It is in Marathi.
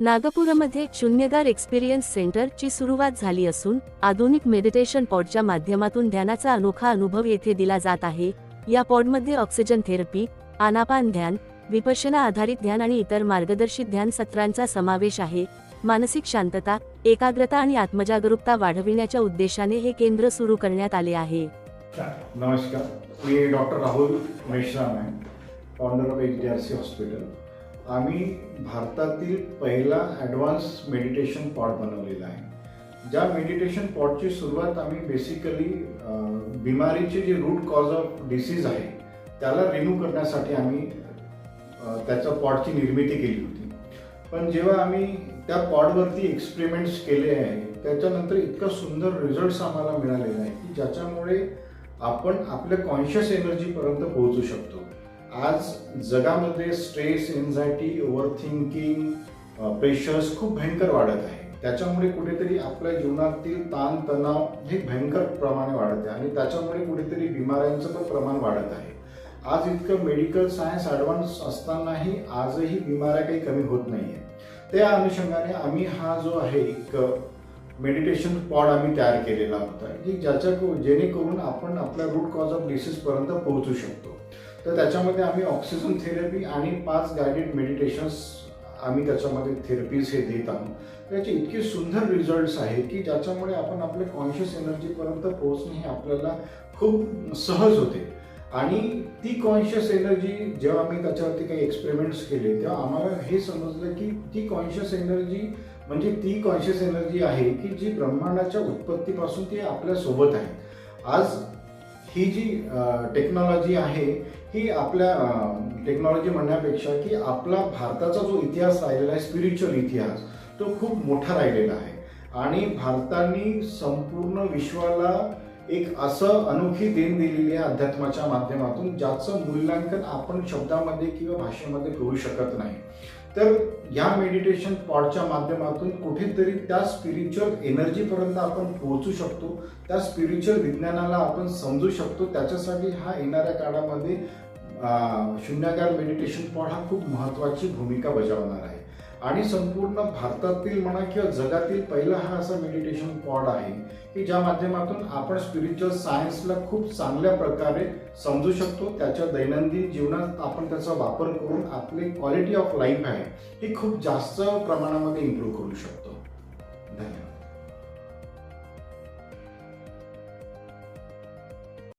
नागपूरमध्ये शून्यगार एक्सपिरियन्स सेंटरची सुरुवात झाली असून आधुनिक मेडिटेशन पॉडच्या माध्यमातून ध्यानाचा अनोखा अनुभव येथे दिला जात आहे। या पॉडमध्ये ऑक्सिजन थेरपी, आनापान ध्यान, विपश्यना आधारित ध्यान आणि इतर मार्गदर्शित ध्यान सत्रांचा समावेश आहे। मानसिक शांतता, एकाग्रता आणि आत्मजागरूकता वाढविण्याच्या उद्देशाने हे केंद्र सुरू करण्यात आले आहे। नमस्कार, मी डॉक्टर राहुल मेश्राम आहे, फाउंडर ऑफ HDRC हॉस्पिटल। आम्ही भारतातील पहिला ॲडव्हान्स मेडिटेशन पॉड बनवलेला आहे। ज्या मेडिटेशन पॉडची सुरुवात आम्ही बेसिकली बिमारीचे जे रूट कॉज ऑफ डिसीज आहे त्याला रिमूव्ह करण्यासाठी आम्ही त्याच्या पॉडची निर्मिती केली होती। पण जेव्हा आम्ही त्या पॉडवरती एक्सपेरिमेंट्स केले आहे त्याच्यानंतर इतका सुंदर रिझल्ट्स आम्हाला मिळालेला आहे की ज्याच्यामुळे आपण आपल्या कॉन्शियस एनर्जीपर्यंत पोहोचू शकतो। आज जगामध्ये stress, anxiety, over thinking, pressures खूप भयंकर वाढत आहे। त्याच्यामुळे कुठेतरी आपल्या जीवनातील ताण तणाव हे भयंकर प्रमाणे वाढत आहे आणि त्याच्यामुळे कुठेतरी बिमाऱ्यांचं पण प्रमाण वाढत आहे। आज इतकं मेडिकल सायन्स ॲडव्हान्स असतानाही आजही बिमाऱ्या काही कमी होत नाही आहे। त्या अनुषंगाने आम्ही हा जो आहे एक मेडिटेशन पॉड आम्ही तयार केलेला होता की जेणेकरून आपण आपल्या रूट कॉज ऑफ डिसीजपर्यंत पोहोचू शकतो। तर त्याच्यामध्ये आम्ही ऑक्सिजन थेरपी आणि 5 गायडेड मेडिटेशन्स आम्ही त्याच्यामध्ये थेरपीज हे देत आहोत। त्याचे इतके सुंदर रिझल्ट्स आहे की ज्याच्यामुळे आपण आपल्या कॉन्शियस एनर्जीपर्यंत पोहोचणे हे आपल्याला खूप सहज होते। आणि ती कॉन्शियस एनर्जी जेव्हा आम्ही त्याच्यावरती काही एक्सपेरिमेंट्स केले तेव्हा आम्हाला हे समजलं की ती कॉन्शियस एनर्जी म्हणजे ती कॉन्शियस एनर्जी आहे की जी ब्रह्मांडाच्या उत्पत्तीपासून ती आपल्यासोबत आहे। आज ही जी टेक्नॉलॉजी आहे ही आपल्या टेक्नॉलॉजी म्हणण्यापेक्षा की आपला भारताचा जो इतिहास राहिलेला आहे, स्पिरिच्युअल इतिहास, तो खूप मोठा राहिलेला आहे आणि भारताने संपूर्ण विश्वाला एक असं अनोखी देण दिलेली आहे अध्यात्माच्या माध्यमातून ज्याचं मूल्यांकन आपण शब्दामध्ये किंवा भाषेमध्ये करू शकत नाही। तर या मेडिटेशन पॉडच्या माध्यमातून कुठेतरी त्या स्पिरिच्युअल एनर्जीपर्यंत आपण पोहोचू शकतो, त्या स्पिरिच्युअल विज्ञानाला आपण समजू शकतो। त्याच्यासाठी हा येणाऱ्या काळामध्ये शून्यगार मेडिटेशन पॉड हा खूप महत्त्वाची भूमिका बजावणार आहे आणि संपूर्ण भारतातील म्हणा किंवा जगातील पहिला हा असा मेडिटेशन पॉड आहे की ज्या माध्यमातून आपण स्पिरिच्युअल सायन्सला खूप चांगल्या प्रकारे समजू शकतो। त्याच्या दैनंदिन जीवनात आपण त्याचा वापर करून आपली क्वालिटी ऑफ लाईफ आहे ही खूप जास्त प्रमाणामध्ये इम्प्रूव्ह करू शकतो। धन्यवाद।